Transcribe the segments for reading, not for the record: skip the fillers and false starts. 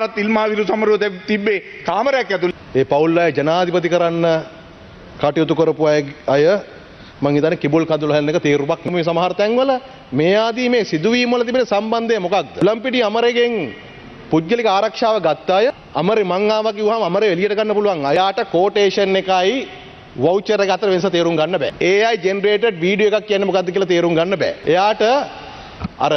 පාරත් ඉල්මාවිරු සමරුව තිබ්බේ කාමරයක් ඇතුළේ. ඒ පවුල් අය ජනාධිපති කරන්න කටයුතු කරපු අය මං හිතන්නේ කිඹුල් කඳුළු හැලෙන එක තීරුමක් නෙමෙයි. සමහර තැන්වල මේ ආදී මේ සිදුවීම් වල තිබෙන සම්බන්ධය මොකක්ද? ලම්පිටි අමරේගෙන් පුද්ගලික ආරක්ෂාව ගත්ත අය අමරේ මං ආවා කිව්වම අමරේ එළියට ගන්න පුළුවන්. අයාට කෝටේෂන් එකයි වවුචර් එක අතර වෙනස තේරුම් ගන්න බෑ. AI ජෙනරේටඩ් වීඩියෝ එකක් කියන්නේ මොකක්ද කියලා තේරුම් ගන්න බෑ. එයාට අර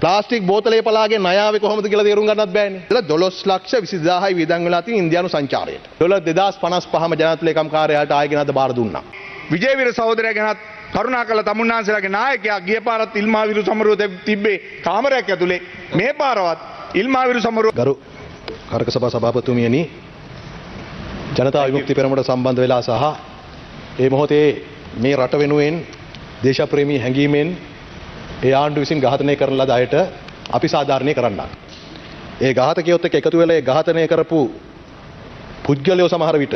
ප්ලාස්ටික් බෝතලේ පලාගේ ණයාවේ කොහොමද කියලා තේරුම් ගන්නත් බෑනේ. 12,20,000යි වියදම් වෙලා තියෙන ඉන්දියානු සංචාරයට. ඩොලර් 2055ම ජනාධිපති ලේකම් කාර්යාලයට ආයෙ ගෙනත් බාර දුන්නා. විජේවීර සහෝදරයා ගැනත් කරුණාකරලා තමුන්නාන්සේලාගේ නායකයා ගිය පාරත් ඉල්මාවිරු සමරුව තිබ්බේ කාමරයක් ඇතුලේ. මේ පාරවත් ඉල්මාවිරු සමරුව ගරු කාරක සභා සභාපතිතුමියනි, ජනතා විමුක්ති පෙරමුණට සම්බන්ධ වෙලා සහ ඒ මොහොතේ මේ රට වෙනුවෙන් දේශප්‍රේමී හැඟීමෙන් ඒ ආණ්ඩුව විසින් ඝාතනය කරන ලද අයට අපි සාධාරණය කරන්න. ඒ ඝාතකයොත් එක්ක එකතු වෙලා ඒ ඝාතනය කරපු පුද්ගලයෝ සමහර විට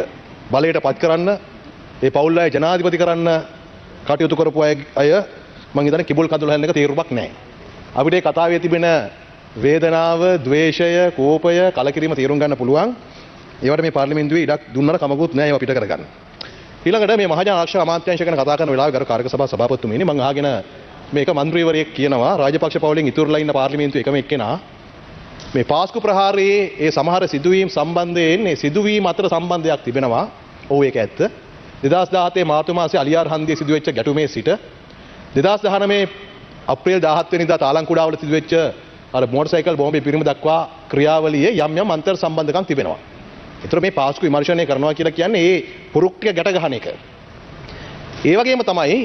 බලයට පත් කරන්න, ඒ පවුල් අය ජනාධිපති කරන්න කටයුතු කරපු අය මං හිතන්නේ කිඹුල් කඳුළු හැලෙන එක තීරුමක් නැහැ. අපිට මේ කතාවේ තිබෙන වේදනාව, ද්වේෂය, කෝපය, කලකිරීම තේරුම් ගන්න පුළුවන්. ඒවට මේ පාර්ලිමේන්තුවේ ඉඩක් දුන්නට කමකුත් නැහැ ඒවා පිට කරගන්න. ඊළඟට මේ මහජන ආරක්ෂක අමාත්‍යාංශය ගැන කතා කරන වෙලාවේ ගරු කාර්ක සභා සභාපතිතුමනි, මම අහගෙන මේක මන්ත්‍රීවරයෙක් කියනවා රාජපක්ෂ පවුලෙන් ඉතුරුලා ඉන්න පාර්ලිමේන්තුවේ එකම එක්කෙනා මේ පාස්කු ප්‍රහාරයේ ඒ සමහර සිදුවීම් සම්බන්ධයෙන් ඒ සිදුවීම් අතර සම්බන්ධයක් තිබෙනවා. ඔව් ඒක ඇත්ත. 2017 මාර්තු මාසයේ අලියාර් හන්දියේ සිදුවෙච්ච ගැටුමේ සිට 2019 අප්‍රේල් 17 වෙනිදා තාලංකුඩාවල සිදුවෙච්ච අර මෝටර් බෝම්බේ පිරිම දක්වා ක්‍රියාවලියේ යම් යම් අන්තර් සම්බන්ධකම් තිබෙනවා. ඒතර මේ පාස්කු විමර්ශනය කරනවා කියලා කියන්නේ ඒ පුරුක් ටික ගැට ගන්න එක. ඒ වගේම තමයි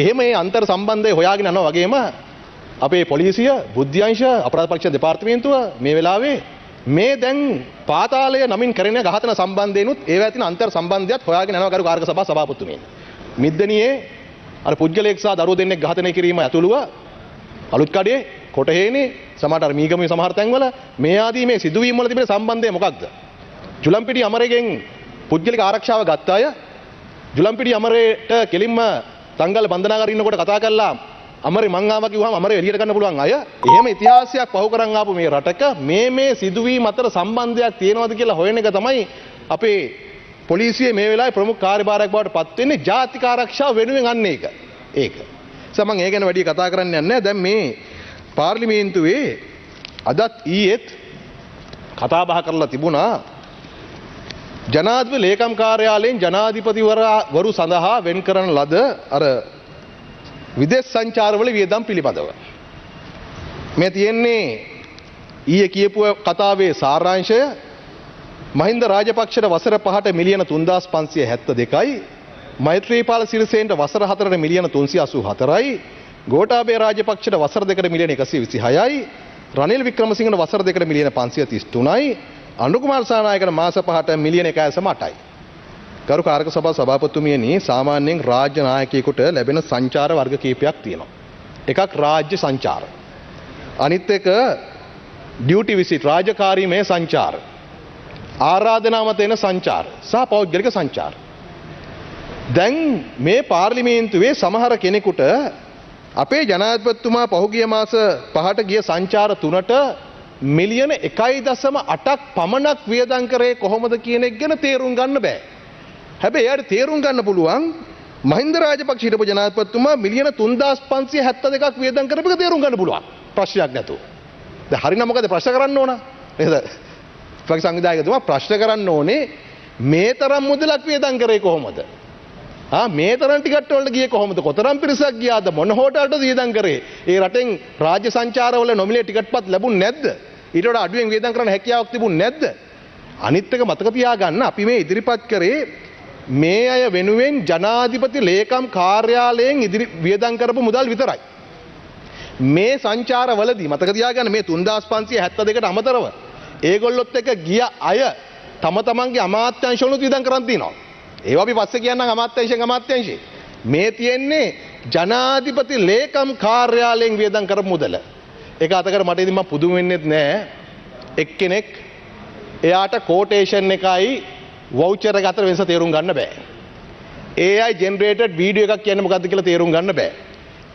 එහෙම මේ අන්තර් සම්බන්ධය හොයාගෙන යනවා වගේම අපේ පොලිසිය, බුද්ධ්‍යංශ, අපරාධ පරීක්ෂණ දෙපාර්තමේන්තුව මේ වෙලාවේ මේ දැන් පාතාලය නමින් කරන ඝාතන සම්බන්ධයෙන්ුත් ඒවා තියෙන අන්තර් සම්බන්ධයත් හොයාගෙන යනවා ගරු කාර්ක සභා සභාපතිතුමනි. මිද්දනියේ අර පුද්ගලයෙක් සහ දරුවෝ දෙන්නෙක් ඝාතනය කිරීම ඇතුළුව අලුත් කඩේ, කොටහේනේ, සමහර අර මීගමුවේ සමහර තැන්වල මේ ආදී මේ සිදුවීම් වල තිබෙන සම්බන්ධය මොකක්ද? ජුලම්පිටි අමරේගෙන් පුද්ගලික ආරක්ෂාව ගත්ත අය ජුලම්පිටි අමරේට කෙලින්ම තංගල් බන්ධනාගාරේ ඉන්නකොට කතා කළා අමරේ මං ආවා කිව්වම අමරේ එළියට ගන්න පුළුවන් අය. එහෙම ඉතිහාසයක් පහු කරන් ආපු මේ රටක මේ සිදුවීම් අතර සම්බන්ධයක් තියෙනවද කියලා හොයන එක තමයි අපේ පොලිසියේ මේ වෙලාවේ ප්‍රමුඛ කාර්යභාරයක් බවට පත් වෙන්නේ. ජාතික ආරක්ෂාව වෙනුවෙන් අන්න ඒක. මම ඒ ගැන වැඩි කතා කරන්න යන්නේ නැහැ. දැන් මේ පාර්ලිමේන්තුවේ අදත් ඊයේත් කතා බහ කරලා තිබුණා ජනාධිපති ලේකම් කාර්යාලයෙන් ජනාධිපතිවරු සඳහා වෙන් කරන ලද අර විදේශ සංචාරවල වියදම් පිළිබඳව. මේ තියෙන්නේ ඊයේ කියපු කතාවේ සාරාංශය. මහින්ද රාජපක්ෂට වසර 5ට මිලියන 3572යි, මෛත්‍රීපාල සිරිසේනට වසර 4ට මිලියන 384යි, ගෝඨාභය රාජපක්ෂට වසර 2ට මිලියන 126යි, රනිල් වික්‍රමසිංහට වසර 2ට මිලියන 533යි, අනුකුමාර සානායකට මාස 5ට මිලියන 1.8යි. ගරු කාර්ක සභා සභාපතිතුමියනි, සාමාන්‍යයෙන් රාජ්‍ය නායකයෙකුට ලැබෙන සංචාර වර්ග කීපයක් තියෙනවා. එකක් රාජ්‍ය සංචාර. අනිත් එක ඩියුටි විසිට් රාජකාරීමේ සංචාර. ආරාධනා මත එන සංචාර සහ පෞද්ගලික සංචාර. දැන් මේ පාර්ලිමේන්තුවේ සමහර කෙනෙකුට අපේ ජනාධිපතිතුමා පහුගිය මාස 5ට ගිය සංචාර 3ට මිලියන 1.8ක් පමණක් වියදම් කරේ කොහොමද කියන එක ගැන තේරුම් ගන්න බෑ. හැබැයි එයාට තේරුම් ගන්න පුළුවන් මහින්ද රාජපක්ෂ හිටපු ජනාධිපතිතුමා මිලියන 3572ක් වියදම් කරපු එක තේරුම් ගන්න පුළුවන්. ප්‍රශ්නයක් නැතුව. දැන් හරිනම් මොකද ප්‍රශ්න කරන්න ඕන? නේද? විපක්ෂ සංවිධායකතුමා ප්‍රශ්න කරන්න ඕනේ මේ තරම් මුදලක් වියදම් කරේ කොහොමද? මේ තරම් ටිකට් වලට ගියේ කොහොමද? කොතරම් පිරිසක් ගියාද? මොන හෝටල්ටද වියදම් කරේ? ඒ රටෙන් රාජ්‍ය සංචාරවල නොමිලේ ටිකට්පත් ලැබුණ නැද්ද? ඊට වඩා අඩුවෙන් වියදම් කරන්න හැකියාවක් තිබුණ නැද්ද? අනිත් එක මතක තියාගන්න අපි මේ ඉදිරිපත් කරේ මේ අය වෙනුවෙන් ජනාධිපති ලේකම් කාර්යාලයෙන් වියදම් කරපු මුදල් විතරයි. මේ සංචාරවලදී මතක තියාගන්න මේ 3572ට අමතරව ඒගොල්ලොත් එක්ක ගිය අය තම තමන්ගේ අමාත්‍යාංශවලුත් වියදම් කරන් තිනවා. ඒවා අපි පස්සේ කියන්නම් අමාත්‍යාංශේ. මේ තියෙන්නේ ජනාධිපති ලේකම් කාර්යාලයෙන් වියදම් කරපු මුදල. ඒක අතකර මට ඉතින් මම පුදුම වෙන්නෙත් නෑ. එක්කෙනෙක් එයාට කෝටේෂන් එකයි වවුචර් එක අතර වෙනස තේරුම් ගන්න බෑ. AI ජෙනරේටඩ් වීඩියෝ එකක් කියන්නේ මොකද්ද කියලා තේරුම් ගන්න බෑ.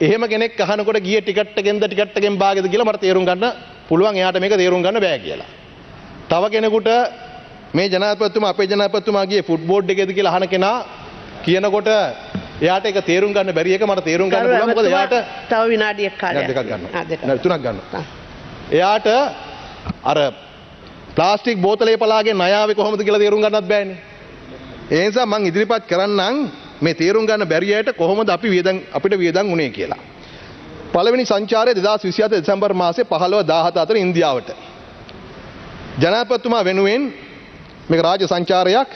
එහෙම කෙනෙක් අහනකොට ගියේ ටිකට් එකෙන්ද ටිකට් එකෙන් භාගෙද කියලා මට තේරුම් ගන්න පුළුවන් එයාට මේක තේරුම් ගන්න බෑ කියලා. තව කෙනෙකුට මේ ජනාධිපතිතුමා අපේ ජනාධිපතිතුමා ගියේ ෆුට්බෝල් එකේද කියලා අහන කෙනා කියනකොට එයාට ඒක තේරුම් ගන්න බැරි එක මට තේරුම් ගන්න පුළුවන් මොකද එයාට තව විනාඩියක් කාලයක් දෙකක් ගන්නවා. තුනක් ගන්නවා. එයාට අර ප්ලාස්ටික් බෝතලේ පලාගේ ණයාවේ කොහොමද කියලා තේරුම් ගන්නත් බෑනේ. ඒ නිසා මම ඉදිරිපත් කරන්නම් මේ තේරුම් ගන්න බැරි අයට කොහොමද අපිට වියදම් උනේ කියලා. පළවෙනි සංචාරය 2027 දෙසැම්බර් මාසේ 15-17 අතර ඉන්දියාවට. ජනාධිපතිතුමා වෙනුවෙන් මේක රාජ්‍ය සංචාරයක්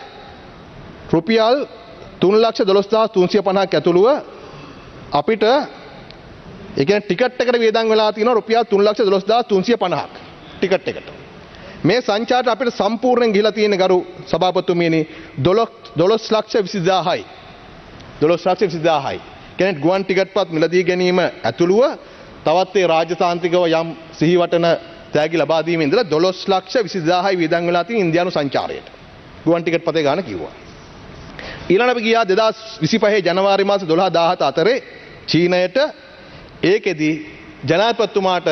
රුපියල් 3,12,350ක් ඇතුළුව අපිට ඒ කියන්නේ ටිකට් එකට වියදම් වෙලා තියෙනවා රුපියල් 3,12,350ක් ටිකට් එකට. මේ සංචාරයට අපිට සම්පූර්ණයෙන් ගිහිලා තියෙන ගරු සභාපතිතුමියනි 12,20,000යි. 12,20,000යි. කියන්නේ ගුවන් ටිකට්පත් මිලදී ගැනීම ඇතුළුව තවත් ඒ රාජතාන්ත්‍රිකව යම් සිහිවටන තෑගි ලබා දීමේ ඉඳලා 12,20,000යි වියදම් වෙලා තියෙන ඉන්දියානු සංචාරයට. ගුවන් ටිකට් පතේ ගාන කිව්වා. ඊළඟට අපි ගියා 2025 ජනවාරි මාස 12-17 අතරේ චීනයට. ඒකෙදි ජනාධිපතිතුමාට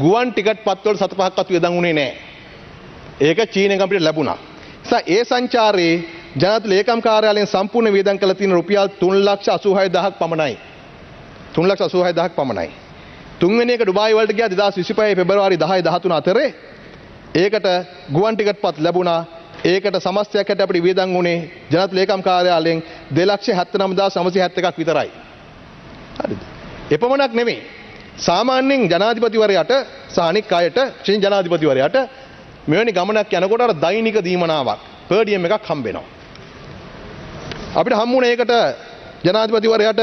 ගුවන් ටිකට් පත්වල 7-5ක්වත් වියදම් උනේ නැහැ. ඒක චීනෙන් අපිට ලැබුණා. ඒ සංචාරයේ ජනාධිපති ලේකම් කාර්යාලයෙන් සම්පූර්ණ වියදම් කළ තියෙන රුපියල් 3,86,000ක් පමණයි. 3,86,000ක් පමණයි. තුන්වෙනි එක ඩුබායි වලට ගියා 2025 පෙබරවාරි 10-13 අතරේ. ඒකට ගුවන් ටිකට් පත් ලැබුණා. ඒකට සමස්තයක් හැට අපිට වියදම් වුණේ ජනාධිපති ලේකම් කාර්යාලයෙන් 2,79,971ක් විතරයි. හරිද? එපමණක් නෙමෙයි. සාමාන්‍යයෙන් ජනාධිපතිවරයාට සහ අනික් අයට චීන ජනාධිපතිවරයාට මෙවැනි ගමනක් යනකොට අර දෛනික දීමනාවක් per diem එකක් හම්බ වෙනවා. අපිට හම්බුනේ ඒකට ජනාධිපතිවරයාට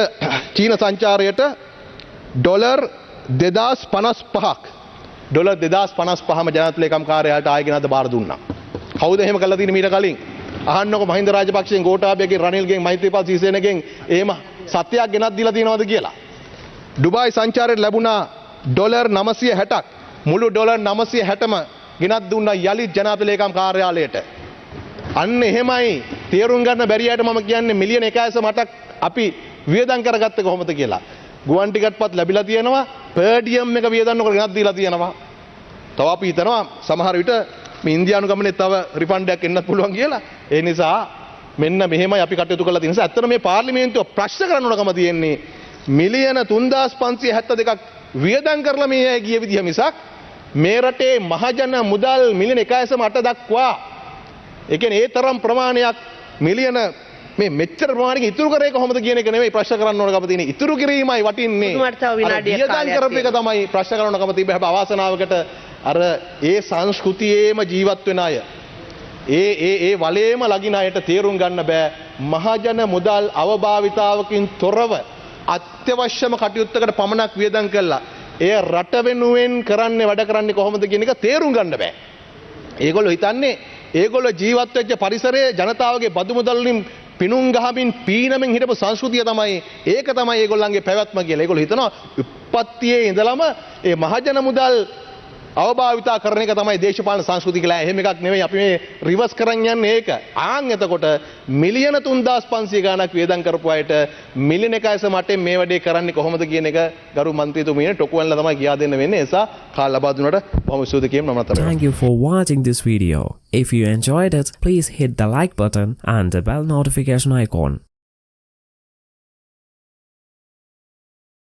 චීන සංචාරයට ඩොලර් 2,055ක් ඩොලර් 2,055ම ජනාධිපති ලේකම් කාර්යාලයට ආයෙ ගෙනද බාර දුන්නා. කවුද එහෙම කළා තියෙන්නේ මීට කලින්? අහන්නකො මහින්ද රාජපක්ෂයෙන් ගෝඨාභයගෙන් රනිල්ගෙන් මෛත්‍රීපාල සිරිසේනගෙන් එහෙම සත්‍යයක් ගෙනත් දීලා තියෙනවද කියලා. ඩුබායි සංචාරයට ලැබුණා ඩොලර් 960ක් මුළු ඩොලර් 960ම ගෙනත් දුන්නා යලිත් ජනාධිපති ලේකම් කාර්යාලයට. අන්න එහෙමයි තේරුම් ගන්න බැරි අයට මම කියන්නේ මිලියන 1.8ක් අපි වියදම් කරගත්තේ කොහොමද කියලා. ගුවන් ටිකට්පත් ලැබිලා තියෙනවා per diem එක වියදම් නොකර ගෙනත් දීලා තියෙනවා. තව අපි හිතනවා සමහර විට මේ ඉන්දියානු ගමනේ තව රිෆන්ඩ් එකක් එන්නත් පුළුවන් කියලා. ඒ නිසා මෙන්න මෙහෙමයි අපි කටයුතු කරලා තියෙන නිසා ඇත්තට මේ පාර්ලිමේන්තුව ප්‍රශ්න කරන්න ඕනකම තියෙන්නේ මිලියන 3,572ක් වියදම් කරලා මේ අය ගිය විදිහ මිසක් මේ රටේ මහජන මුදල් මිලියන 1.8 දක්වා ඒ කියන්නේ ඒ තරම් ප්‍රමාණයක් මිලියන මේ මෙච්චර ප්‍රමාණයක ඉතුරු කරේ කොහොමද කියන එක නෙවෙයි ප්‍රශ්න කරන්න ඕනකම තියෙන්නේ. ඉතුරු කිරීමයි වටින්නේ. වියදම් කරපු එක තමයි ප්‍රශ්න කරන්න ඕනකම තිබ්බ. හැබැයි අවාසනාවකට අර ඒ සංස්කෘතියේම ජීවත් වෙන අය ඒ වලේම ලගින අයට තේරුම් ගන්න බෑ මහජන මුදල් අවභාවිතාවකින් තොරව අත්‍යවශ්‍යම කටයුත්තකට පමණක් වියදම් කළා. ඒ රට වෙනුවෙන් කරන්නේ වැඩ කරන්නේ කොහොමද කියන එක තේරුම් ගන්න බෑ. ඒගොල්ලෝ හිතන්නේ ඒගොල්ලෝ ජීවත් වෙච්ච පරිසරයේ ජනතාවගේ බදු මුදල් වලින් පිණුම් ගහමින් පීනමින් හිටපු සංස්කෘතිය තමයි ඒක තමයි ඒගොල්ලන්ගේ පැවැත්ම කියලා. ඒගොල්ලෝ හිතනවා උප්පත්තියේ ඉඳලම ඒ මහජන මුදල් අවභාවිතා කරන එක තමයි දේශපාලන සංස්කෘතිය කියලා. එහෙම එකක් නෙවෙයි අපි මේ රිවර්ස් කරන් යන්නේ ඒක. ආන් එතකොට මිලියන 3,500 ගණක් වියදම් කරපු අයට මිලියන 1.5 මට්ටමේ මේ වැඩේ කරන්නේ කොහොමද කියන එක ගරු මන්ත්‍රීතුමියනේ ටොකුවන්ලා තමයි කියා දෙන්න වෙන්නේ. ඒ නිසා කාල ලබා දුන්නට බොහොම ස්තුතියි කියමු නම තමයි. Thank you for watching this video. If you enjoyed it, please hit the like button and the bell notification icon.